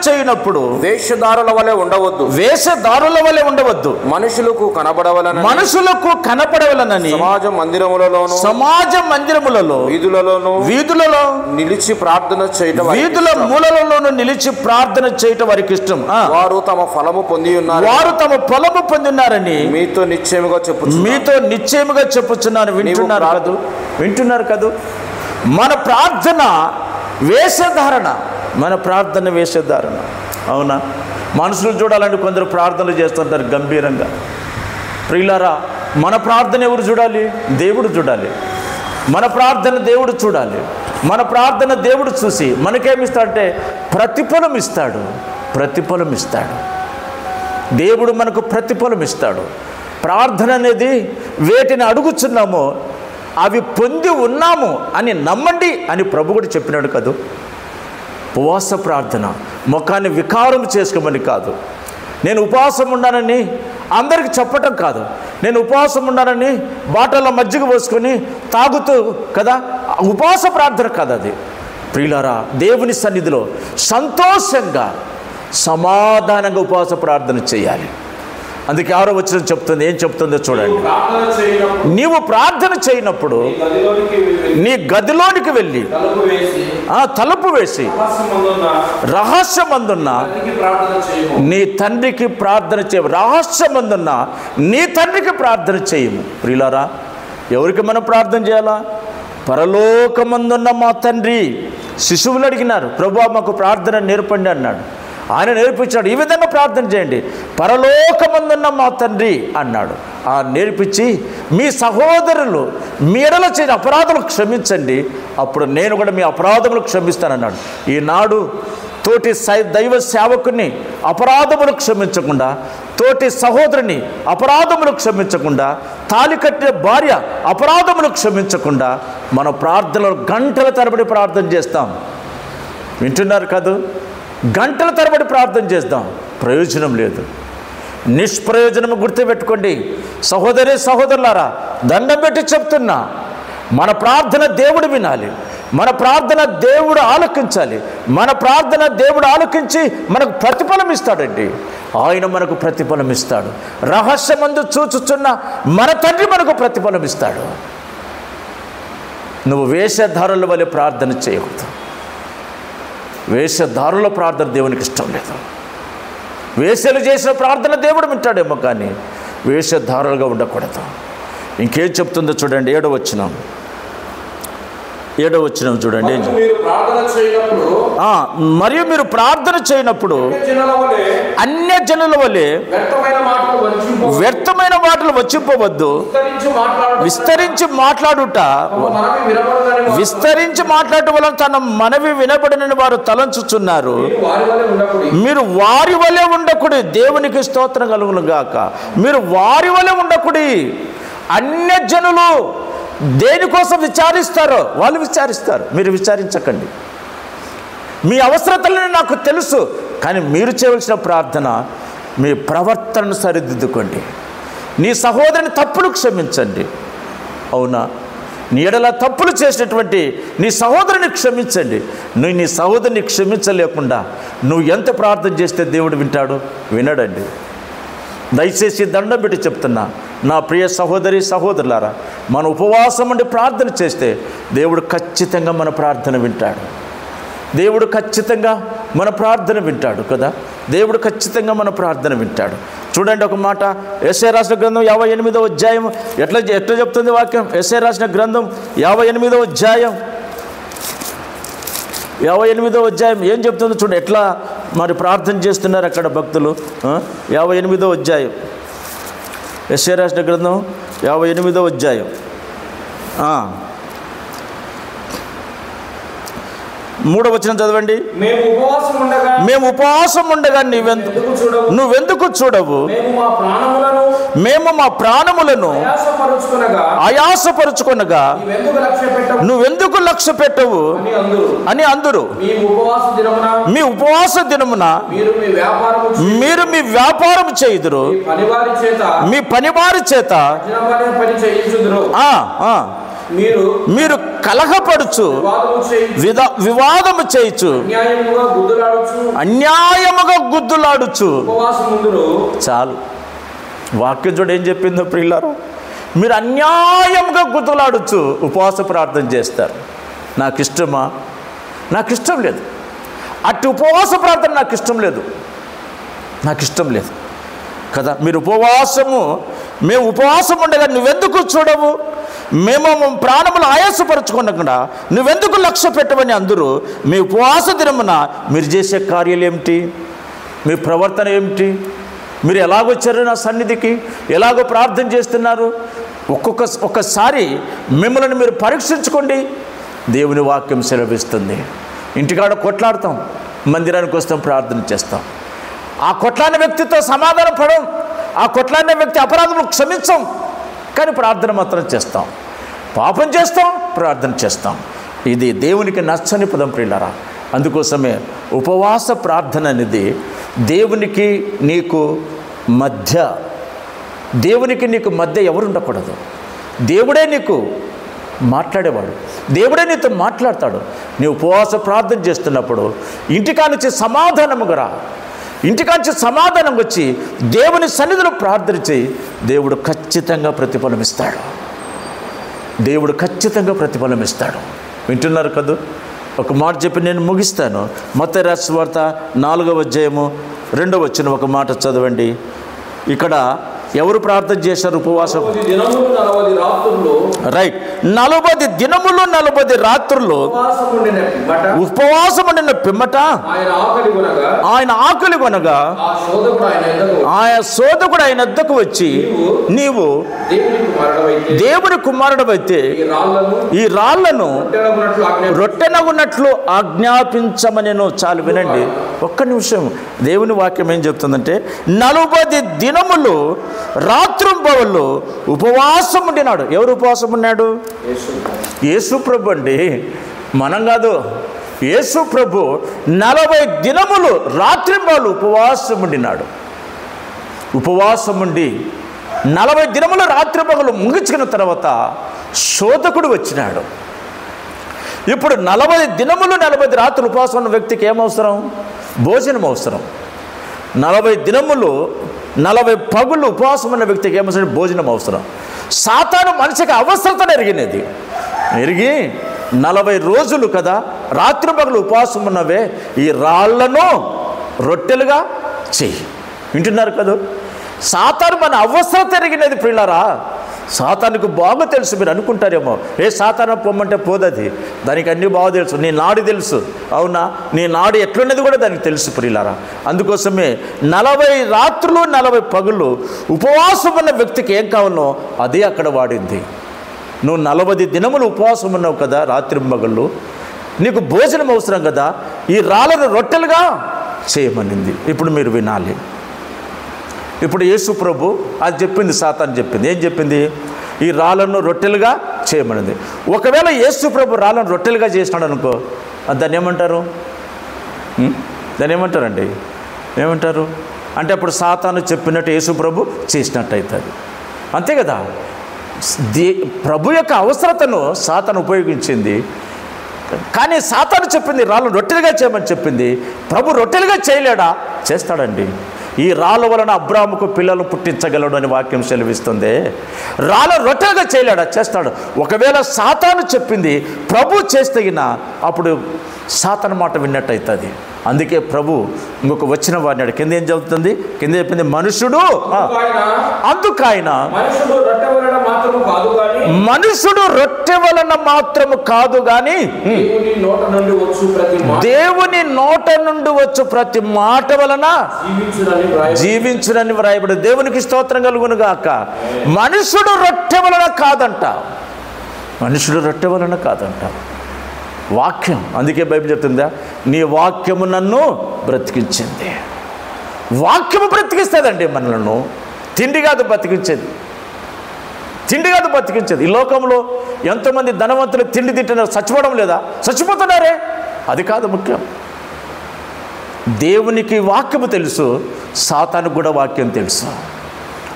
చేయనప్పుడు వేషధారుల వలె ఉండవద్దు. వేషధారుల వలె ఉండవద్దు. మనుషులకు కనపడవలనని సమాజ మందిరములలో వీధులలో నిలిచి ప్రార్థన చేయటం, వీధుల మూలలలోనూ నిలిచి ప్రార్థన చేయటం వారికి ఇష్టం. వారు తమ ఫలము పొంది ఉన్నారని మీతో నిశ్చయముగా చెప్పుచున్నాను. వింటున్నారు కదూ? మన ప్రార్థన వేషధారణ. అవునా? మనుషులు చూడాలంటే కొందరు ప్రార్థనలు చేస్తుంటారు గంభీరంగా. ప్రియులారా, మన ప్రార్థన ఎవరు చూడాలి? దేవుడు చూడాలి. మన ప్రార్థన దేవుడు చూడాలి. మన ప్రార్థన దేవుడు చూసి మనకేమిస్తాడంటే ప్రతిఫలం ఇస్తాడు. దేవుడు మనకు ప్రతిఫలం ఇస్తాడు. ప్రార్థన అనేది వేటిని అడుగుచున్నామో అవి పొంది ఉన్నాము అని నమ్మండి అని ప్రభు కూడా చెప్పినాడు కదూ. ఉపవాస ప్రార్థన ముఖాన్ని వికారం చేసుకోమని కాదు. నేను ఉపవాసం ఉన్నానని అందరికి చెప్పటం కాదు. నేను ఉపవాసం ఉన్నానని బాటల్లో మజ్జిగ పోసుకొని తాగుతూ కదా, ఉపవాస ప్రార్థన కాదు అది. ప్రియులారా, దేవుని సన్నిధిలో సంతోషంగా సమాధానంగా ఉపవాస ప్రార్థన చేయాలి. అందుకే 6వ వచనం చెప్తుంది. ఏం చెప్తుందో చూడండి. నీవు ప్రార్థన చేయనప్పుడు నీ గదిలోనికి వెళ్ళి తలుపు వేసి రహస్యమందున్న నీ తండ్రికి ప్రార్థన చేయము. రహస్యమందున్న నీ తండ్రికి ప్రార్థన చేయము. ప్రియులారా, ఎవరికి మనం ప్రార్థన చేయాలా? పరలోకమందున్న మా తండ్రి. శిశువులు అడిగినారు, ప్రభువా మాకు ప్రార్థన నేర్పండి అన్నాడు. ఆయన నేర్పించాడు. ఈ విధంగా ప్రార్థన చేయండి, పరలోకమందున్న మా తండ్రి అన్నాడు. ఆ నేర్పించి మీ సహోదరులు మీ ఎడల చేసిన అపరాధములు క్షమించండి, అప్పుడు నేను కూడా మీ అపరాధములు క్షమిస్తానన్నాడు. ఈనాడు తోటి దైవ సేవకుని అపరాధములు క్షమించకుండా, తోటి సహోదరుని అపరాధములు క్షమించకుండా, తాళి కట్టిన భార్య అపరాధములు క్షమించకుండా మన ప్రార్థనలు గంటల తరబడి ప్రార్థన చేస్తాం. వింటున్నారు కాదు? గంటల తరబడి ప్రార్థన చేద్దాం, ప్రయోజనం లేదు, నిష్ప్రయోజనము. గుర్తుపెట్టుకోండి సహోదరులారా, దండం పెట్టి చెప్తున్నా, మన ప్రార్థన దేవుడు వినాలి. మన ప్రార్థన దేవుడు ఆలకించాలి. మన ప్రార్థన దేవుడు ఆలకించి మనకు ప్రతిఫలం ఇస్తాడండి. ఆయన మనకు ప్రతిఫలం ఇస్తాడు. రహస్యమందు చూచుచున్న మన తండ్రి మనకు ప్రతిఫలం ఇస్తాడు. నువ్వు వేషధారుల వలె ప్రార్థన చేయకూడదు. వేషధారుల ప్రార్థన దేవునికి ఇష్టం లేదు. వేషలు చేసిన ప్రార్థన దేవుడు వింటాడేమో, కానీ వేషధారులుగా ఉండకూడదు. ఇంకేం చెప్తుందో చూడండి. 7వ వచనం చూడండి. మరియు మీరు ప్రార్థన చేయనప్పుడు అన్యజనుల వలె వ్యర్థమైన మాటలు వచ్చిపోవద్దు. విస్తరించి మాట్లాడటం వలన తన మనవి వినబడిన వారు తలంచుచున్నారు. మీరు వారి వలె ఉండకుడి. దేవునికి స్తోత్రం కలుగును గాక. మీరు వారి వలె ఉండకుడి. అన్యజనులు దేనికోసం విచారిస్తారో వాళ్ళు విచారిస్తారు, మీరు విచారించకండి. మీ అవసరతలను నాకు తెలుసు, కానీ మీరు చేయవలసిన ప్రార్థన మీ ప్రవర్తనను సరిదిద్దుకోండి. నీ సహోదరుని తప్పులు క్షమించండి. అవునా? నీ ఎడల తప్పులు చేసినటువంటి నీ సహోదరుని క్షమించండి. నువ్వు నీ సహోదరుని క్షమించలేకుండా నువ్వు ఎంత ప్రార్థన చేస్తే దేవుడు వింటాడు? వినడండి. దయచేసి దండం పెట్టి చెప్తున్నా, నా ప్రియ సహోదరి సహోదరులారా, మన ఉపవాసం ఉండి ప్రార్థన చేస్తే దేవుడు ఖచ్చితంగా మన ప్రార్థన వింటాడు. దేవుడు ఖచ్చితంగా మన ప్రార్థన వింటాడు కదా. దేవుడు ఖచ్చితంగా మన ప్రార్థన వింటాడు. చూడండి ఒక మాట, యెషయా రాసిన గ్రంథం 58వ అధ్యాయం ఎట్లా చెప్తుంది వాక్యం? యెషయా రాసిన గ్రంథం 58వ అధ్యాయం 58వ అధ్యాయం ఏం చెప్తుందో చూడండి. ఎట్లా మరి ప్రార్థన చేస్తున్నారు అక్కడ భక్తులు. 58వ అధ్యాయం యెషయా రాసిన గ్రంథం 58వ అధ్యాయం 3వ వచనం చదవండి. మేము ఉపవాసం ఉండగా నువ్వెందుకు చూడవు? మేము మా ప్రాణములను ఆయాసపరుచుకొనగా నువ్వెందుకు లక్ష్య పెట్టవు అని అందరూ. మీ ఉపవాస దినమున మీరు మీ వ్యాపారం చేయుదురు, మీ పనివారి చేత మీరు కలహపడుచు వివాదము చేయుచు అన్యాయముగా గుద్దులాడుచు. చాలు, వాక్యం చూడ ఏం చెప్పిందో ప్రియులారా. మీరు అన్యాయంగా గుద్దులాడుచు ఉపవాస ప్రార్థన చేస్తారు. నాకు ఇష్టమా? నాకు ఇష్టం లేదు. అటు ఉపవాస ప్రార్థన నాకు ఇష్టం లేదు, నాకు ఇష్టం లేదు కదా. మీరు మేము ఉపవాసం ఉండగా నువ్వెందుకు చూడవు? మేము ప్రాణములు ఆయాసపరచుకునకుండా నువ్వెందుకు లక్ష్య పెట్టవని అందరూ. మీ ఉపవాస దినమున మీరు చేసే కార్యాలు ఏమిటి? మీ ప్రవర్తన ఏమిటి? మీరు ఎలాగొచ్చారు నా సన్నిధికి? ఎలాగో ప్రార్థన చేస్తున్నారు? ఒక్కసారి మిమ్మల్ని మీరు పరీక్షించుకోండి. దేవుని వాక్యం సెలవిస్తుంది. ఇంటికాడ కొట్లాడతాం, మందిరానికి వస్తాం, ప్రార్థన చేస్తాం. ఆ కొట్లాడిన వ్యక్తితో సమాధానం పడం, ఆ కొట్లాడిన వ్యక్తి అపరాధం క్షమించాం, కానీ ప్రార్థన మాత్రం చేస్తాం. పాపం చేస్తాం, ప్రార్థన చేస్తాం. ఇది దేవునికి నచ్చని పదం ప్రియులారా. అందుకోసమే ఉపవాస ప్రార్థన అనేది దేవునికి నీకు మధ్య ఎవరు ఉండకూడదు. దేవుడే నీకు మాట్లాడేవాడు, దేవుడే నీతో మాట్లాడతాడు. నీ ఉపవాస ప్రార్థన చేస్తున్నప్పుడు ఇంటికానుంచి సమాధానముగా రా. ఇంటికాంచి సమాధానం వచ్చి దేవుని సన్నిధిలో ప్రార్థన చేయి. దేవుడు ఖచ్చితంగా ప్రతిఫలమిస్తాడు. దేవుడు ఖచ్చితంగా ప్రతిఫలమిస్తాడు. వింటున్నారు కదా? ఒక మాట చెప్పి నేను ముగిస్తాను. మత్తయి రాసిన సువార్త 4వ అధ్యాయము 2వ వచనం ఒక మాట చదవండి. ఇక్కడ ఎవరు ప్రార్థన చేశారు? ఉపవాసం. రైట్, 40 దినములు 40 రాత్రులు ఉపవాసం ఉండిన పిమ్మట ఆయన ఆకలి కొనగా ఆయన శోధకుడు ఆయన వద్దకు వచ్చి, నీవు దేవుని కుమారుడవైతే ఈ రాళ్లను రొట్టెనగున్నట్లు ఆజ్ఞాపించమనెను. చాలు వినండి ఒక్క నిమిషం. దేవుని వాక్యం ఏం చెప్తుందంటే 40 దినములు రాత్రింబవళ్ళు ఉపవాసం ఉండినాడు. ఎవరు ఉపవాసం ఉన్నాడు? యేసు ప్రభు అండి, మనం కాదు. యేసు ప్రభు 40 దినములు రాత్రింబవళ్ళు ఉపవాసం ఉండినాడు. ఉపవాసం ఉండి 40 దినములు రాత్రింబవళ్ళు ముగించుకున్న తర్వాత శోధకుడు వచ్చినాడు. ఇప్పుడు 40 దినములు 40 రాత్రులు ఉపవాసం ఉన్న వ్యక్తికి ఏమవసరం? భోజనం అవసరం. 40 దినములు 40 పగులు ఉపవాసం ఉన్న వ్యక్తికి ఏమవసరం? భోజనం అవసరం. సాతాను మనిషికి అవసరతను ఎరిగినది. ఎరిగి 40 రోజులు కదా రాత్రి పగలు ఉపవాసం ఉన్నవే, ఈ రాళ్లను రొట్టెలుగా చెయ్యి. వింటున్నారు కదా? సాతాను మన అవసరత ఎరిగినది ప్రియులారా. సాతానుకు బాగా తెలుసు. మీరు అనుకుంటారేమో, సాతాను పొమ్మంటే పోదది, దానికి అన్నీ బాగా తెలుసు. నీ నాడు తెలుసు, అవునా? నీ నాడు ఎట్లున్నది కూడా దానికి తెలుసు ప్రియులారా. అందుకోసమే 40 రాత్రులు 40 పగులు ఉపవాసం ఉన్న వ్యక్తికి ఏం కావాలో అదే అక్కడ వాడింది. నువ్వు 40 దినములు ఉపవాసం ఉన్నావు కదా రాత్రి పగళ్ళు, నీకు భోజనం అవసరం కదా, ఈ రాళ్ళను రొట్టెలుగా చేయమనింది. ఇప్పుడు మీరు వినాలి. ఇప్పుడు యేసు ప్రభు అది చెప్పింది, సాతాను చెప్పింది. ఏం చెప్పింది? ఈ రాళ్ళను రొట్టెలుగా చేయమనింది. ఒకవేళ యేసు ప్రభు రాళ్ళను రొట్టెలుగా చేసినాడు అనుకో, దాన్ని ఏమంటారు? దాన్ని ఏమంటారండి? ఏమంటారు అంటే అప్పుడు సాతాను చెప్పినట్టు యేసు ప్రభు చేసినట్టు అవుతుంది. అంతే కదా? ప్రభు యొక్క అవసరతను సాతాను ఉపయోగించింది. కానీ సాతాను చెప్పింది రాళ్ళు రొట్టెలుగా చేయమని చెప్పింది. ప్రభు రొట్టెలుగా చేయలేడా? చేస్తాడండి. ఈ రాళ్ళ వలన అబ్రాహాముకు పిల్లలు పుట్టించగలడు అని వాక్యం సెలవిస్తుంది. రాళ్ళ రొట్టెలుగా చేయలేడా? చేస్తాడు. ఒకవేళ సాతాను చెప్పింది ప్రభు చేస్తగిన అప్పుడు సాతాను మాట విన్నట్టు అవుతుంది. అందుకే ప్రభు ఇంకొక వచ్చిన వాడినాడు. కింద ఏం చెబుతుంది? కింద చెప్పింది మనుషుడు అందుకైన మనుషుడు రొట్టె వలన మాత్రము కాదు గాని దేవుని నోట నుండి వచ్చు ప్రతి మాట వలన జీవించునని వ్రాయబడి. దేవునికి స్తోత్రం కలుగును గాక. మనుషుడు రొట్టె వలన కాదంట. మనుషుడు రొట్టె వలన కాదంట, వాక్యం. అందుకే బైబిల్ చెప్తుందా, నీ వాక్యము నన్ను బ్రతికించింది. వాక్యము బ్రతికిస్తుందండి మనలను. తిండి కాదు బ్రతికించేది, తిండి కాదు బ్రతికించేది. ఈ లోకంలో ఎంతోమంది ధనవంతులు తిండి తింటున్నారు, చచ్చిపోవడం లేదా? చచ్చిపోతున్నారే. అది కాదు ముఖ్యం. దేవునికి వాక్యము తెలుసు, సాతానుకు కూడా వాక్యం తెలుసు.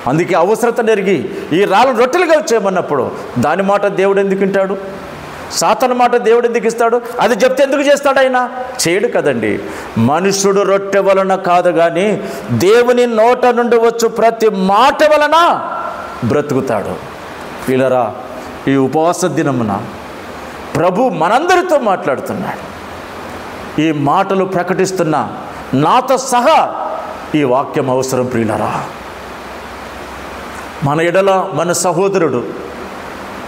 అందుకే అవసరత నెరిగి ఈ రాళ్ళను రొట్టెలుగా చేయమన్నప్పుడు దాని మాట దేవుడు ఎందుకు వింటాడు? సాతాను మాట దేవుడు ఎందుకు ఇస్తాడు? అది చెప్తే ఎందుకు చేస్తాడు? ఆయన చేయడు కదండి. మనుషుడు రొట్టె వలన కాదు కానీ దేవుని నోట నుండి వచ్చు ప్రతి మాట వలన బ్రతుకుతాడు. పిల్లరా, ఈ ఉపవాస దినమున ప్రభు మనందరితో మాట్లాడుతున్నాడు. ఈ మాటలు ప్రకటిస్తున్న నాతో సహా ఈ వాక్యం అవసరం. ప్రియులరా, మన ఎడల మన సహోదరుడు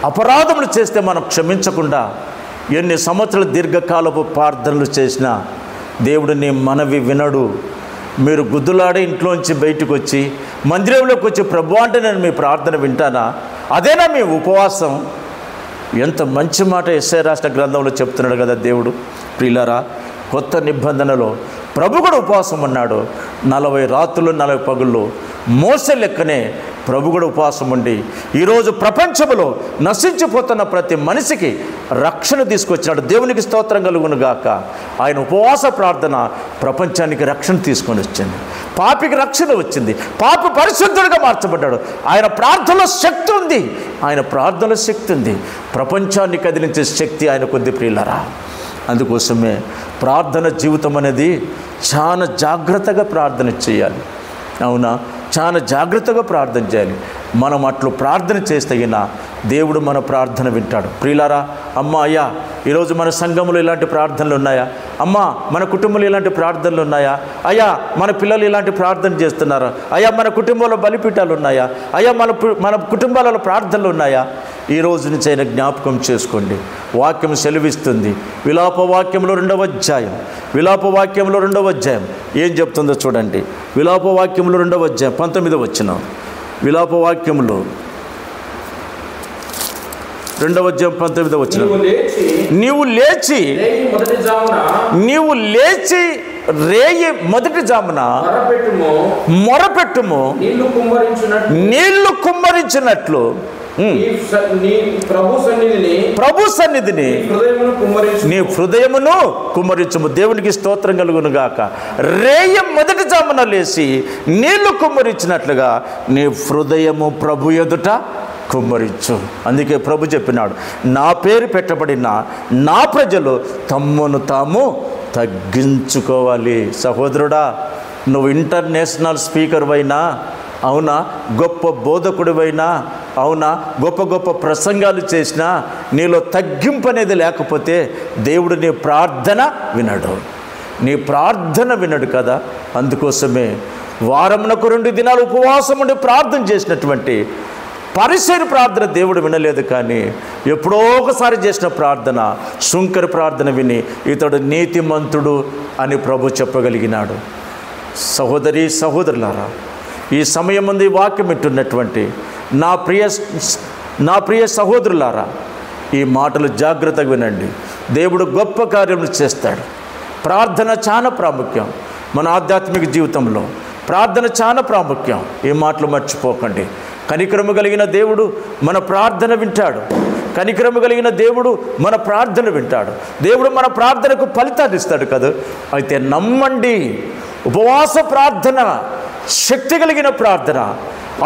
అపరాధములు చేస్తే మనం క్షమించకుండా ఎన్ని సంవత్సరాలు దీర్ఘకాలపు ప్రార్థనలు చేసినా దేవుడు నీ మనవి వినడు. మీరు గుద్దులాడే ఇంట్లోంచి బయటకు వచ్చి మందిరంలోకి వచ్చి ప్రభు అంటే నేను మీ ప్రార్థన వింటానా? అదేనా మీ ఉపవాసం? ఎంత మంచి మాట యెషయా రాసిన గ్రంథంలో చెప్తున్నాడు కదా దేవుడు. ప్రియులారా, కొత్త నిబంధనలో ప్రభు కూడా ఉపవాసం ఉన్నాడు. 40 రాత్రులు 40 పగుళ్ళు మోసే లెక్కనే ప్రభు కూడా ఉపవాసం ఉండి ఈరోజు ప్రపంచంలో నశించిపోతున్న ప్రతి మనిషికి రక్షణ తీసుకొచ్చినాడు. దేవునికి స్తోత్రం కలుగును గాక. ఆయన ఉపవాస ప్రార్థన ప్రపంచానికి రక్షణ తీసుకొని వచ్చింది. పాపికి రక్షణ వచ్చింది. పాపి పరిశుద్ధుడిగా మార్చబడ్డాడు. ఆయన ప్రార్థనలో శక్తి ఉంది. ఆయన ప్రార్థనలో శక్తి ఉంది. ప్రపంచాన్ని కదిలించే శక్తి ఆయన కొద్ది. ప్రియులరా, అందుకోసమే ప్రార్థన జీవితం అనేది చాలా జాగ్రత్తగా ప్రార్థన చేయాలి. అవునా? చాలా జాగ్రత్తగా ప్రార్థన చేయాలి. మనం అట్లు ప్రార్థన చేస్తగిన దేవుడు మన ప్రార్థన వింటాడు. ప్రియులారా, అమ్మ, అయ్యా, ఈరోజు మన సంఘంలో ఇలాంటి ప్రార్థనలు ఉన్నాయా? అమ్మ, మన కుటుంబంలో ఇలాంటి ప్రార్థనలు ఉన్నాయా? అయ్యా, మన పిల్లలు ఇలాంటి ప్రార్థన చేస్తున్నారా? అయ్యా, మన కుటుంబంలో బలిపీఠాలు ఉన్నాయా? అయ్యా, మన కుటుంబాలలో ప్రార్థనలు ఉన్నాయా? ఈ రోజు నుంచి అయినా జ్ఞాపకం చేసుకోండి. వాక్యం సెలవిస్తుంది. విలాప వాక్యంలో 2వ అధ్యాయం, విలాప వాక్యంలో 2వ అధ్యాయం ఏం చెప్తుందో చూడండి. విలాప వాక్యంలో 2వ అధ్యాయం 19వ వచనం. విలాప వాక్యంలో 2వ అధ్యాయం 19వ వచనం. నీవు లేచి రేయి మొదటి జామున మొరపెట్టుము, నీళ్లు కుమ్మరించినట్లు ప్రభు సన్నిధిని నీ హృదయమును కుమ్మరించుము. దేవునికి స్తోత్రం కలుగును గాక. రేయ మొదటి జామున లేచి నీళ్లు కుమ్మరించినట్లుగా నీ హృదయము ప్రభు ఎదుట కుమ్మరించు. అందుకే ప్రభు చెప్పినాడు, నా పేరు పెట్టబడిన నా ప్రజలు తమ్మును తాము తగ్గించుకోవాలి. సహోదరుడా, నువ్వు ఇంటర్నేషనల్ స్పీకర్ అయినా, అవునా, గొప్ప బోధకుడివైనా, అవునా, గొప్ప గొప్ప ప్రసంగాలు చేసినా నీలో తగ్గింపు అనేది లేకపోతే దేవుడు నీ ప్రార్థన వినడు. నీ ప్రార్థన వినడు కదా. అందుకోసమే వారమునకు 2 దినాలు ఉపవాసం ఉండి ప్రార్థన చేసినటువంటి పరిసరి ప్రార్థన దేవుడు వినలేదు. కానీ ఎప్పుడో ఒకసారి చేసిన ప్రార్థన, శుంకరి ప్రార్థన విని ఇతడు నీతిమంతుడు అని ప్రభు చెప్పగలిగినాడు. సహోదరి సహోదరులారా, ఈ సమయం ముందు వాక్యం వింటున్నటువంటి నా ప్రియ సహోదరులారా, ఈ మాటలు జాగ్రత్తగా వినండి. దేవుడు గొప్ప కార్యములు చేస్తాడు. ప్రార్థన చాలా ప్రాముఖ్యం. మన ఆధ్యాత్మిక జీవితంలో ప్రార్థన చాలా ప్రాముఖ్యం. ఈ మాటలు మర్చిపోకండి. కనికరము కలిగిన దేవుడు మన ప్రార్థన వింటాడు. కనికరము కలిగిన దేవుడు మన ప్రార్థన వింటాడు. దేవుడు మన ప్రార్థనకు ఫలితాన్ని ఇస్తాడు కదా. అయితే నమ్మండి, ఉపవాస ప్రార్థన, శక్తి కలిగిన ప్రార్థన,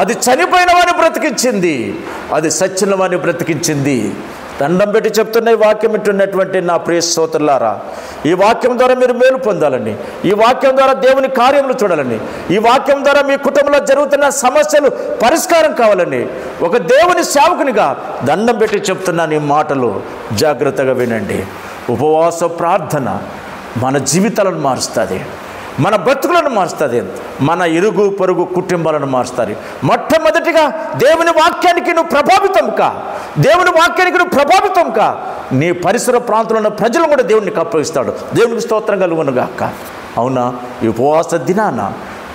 అది చనిపోయిన వాడిని బ్రతికించింది, అది సచ్చిన వాడిని బ్రతికించింది. దండం పెట్టి చెప్తున్న ఈ వాక్యం ఇట్టున్నటువంటి నా ప్రియ స్తోత్రులారా, ఈ వాక్యం ద్వారా మీరు మేలు పొందాలని, ఈ వాక్యం ద్వారా దేవుని కార్యములు చూడాలని, ఈ వాక్యం ద్వారా మీ కుటుంబంలో జరుగుతున్న సమస్యలు పరిష్కారం కావాలని ఒక దేవుని సేవకునిగా దండం పెట్టి చెప్తున్నాను. ఈ మాటలు జాగ్రత్తగా వినండి. ఉపవాస ప్రార్థన మన జీవితాలను మారుస్తుంది, మన బ్రతుకులను మారుస్తుంది, మన ఇరుగు పొరుగు కుటుంబాలను మారుస్తుంది. మొట్టమొదటిగా దేవుని వాక్యానికి నువ్వు ప్రభావితం కా, దేవుని వాక్యానికి నువ్వు ప్రభావితం కా, నీ పరిసర ప్రాంతంలో ఉన్న ప్రజలు కూడా దేవునికి అప్పగిస్తాడు. దేవునికి స్తోత్రం కలుగునుగాక. అవునా, ఈ ఉపవాస దినాన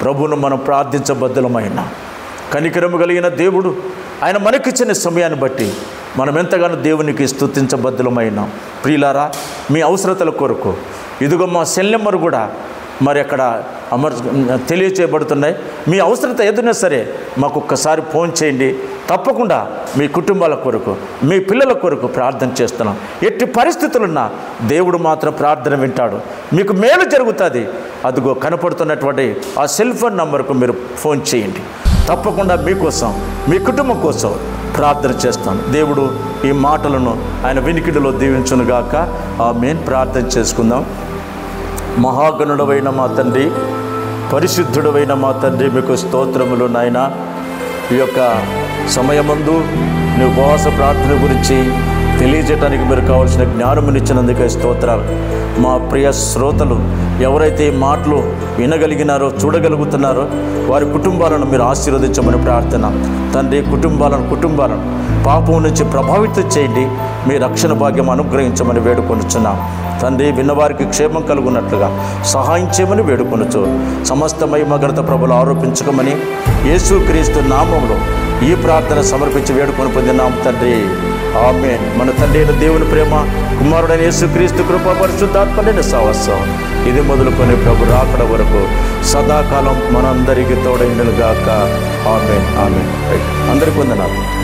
ప్రభువును మనం ప్రార్థించబద్ధులమైన కనికరము కలిగిన దేవుడు ఆయన మనకిచ్చిన సమయాన్ని బట్టి మనం ఎంతగానో దేవునికి స్తుతించబద్ధులమైన ప్రియులారా, మీ అవసరతల కొరకు ఇదిగో మా సెల్ నెంబర్ కూడా మరి అక్కడ తెలియచేయబడుతున్నాయి. మీ అవసరత ఏదైనా సరే మాకు ఒక్కసారి ఫోన్ చేయండి. తప్పకుండా మీ కుటుంబాల కొరకు, మీ పిల్లల కొరకు ప్రార్థన చేస్తున్నాం. ఎట్టి పరిస్థితులున్నా దేవుడు మాత్రం ప్రార్థన వింటాడు, మీకు మేలు జరుగుతుంది. అదిగో కనపడుతున్నటువంటి ఆ సెల్ ఫోన్ నంబర్కు మీరు ఫోన్ చేయండి. తప్పకుండా మీకోసం, మీ కుటుంబం కోసం ప్రార్థన చేస్తాను. దేవుడు ఈ మాటలను ఆయన వినికిడిలో దీవించునుగాక. ఆమేన్. ప్రార్థన చేసుకుందాం. మహాగణుడవైన మా తండ్రి, పరిశుద్ధుడవైన మా తండ్రి, మీకు స్తోత్రములు నాయన. ఈ యొక్క సమయమందు నీ ఉపవాస ప్రార్థన గురించి తెలియజేయడానికి మీరు కావాల్సిన జ్ఞానమునిచ్చినందుకే స్తోత్రాలు. మా ప్రియ శ్రోతలు ఎవరైతే ఈ మాటలు వినగలిగినారో, చూడగలుగుతున్నారో వారి కుటుంబాలను మీరు ఆశీర్వదించమని ప్రార్థన. తండ్రి, కుటుంబాలను పాపం నుంచి ప్రభావితం చేయండి, మీ రక్షణ భాగ్యం అనుగ్రహించమని వేడుకొనుచున్నాం. తండ్రి, విన్నవారికి క్షేమం కలుగునట్లుగా సహాయం చేయమని వేడుకొనుచు సమస్త మహిమ ఘనత ప్రభువులు ఆరోపించుకోమని యేసుక్రీస్తు నామములో ఈ ప్రార్థన సమర్పించి వేడుకొని పొందినాం తండ్రి. ఆమేన్. మన తండ్రి అయిన దేవుని ప్రేమ, కుమారుడైన యేసుక్రీస్తు కృప, పరిశుద్ధాత్మని సహవాసం ఇది మొదలుకొని ప్రభు రాకడ వరకు సదాకాలం మనందరికీ తోడైండును గాక. ఆమేన్. ఆమేన్. అందరికీ వందనాలు.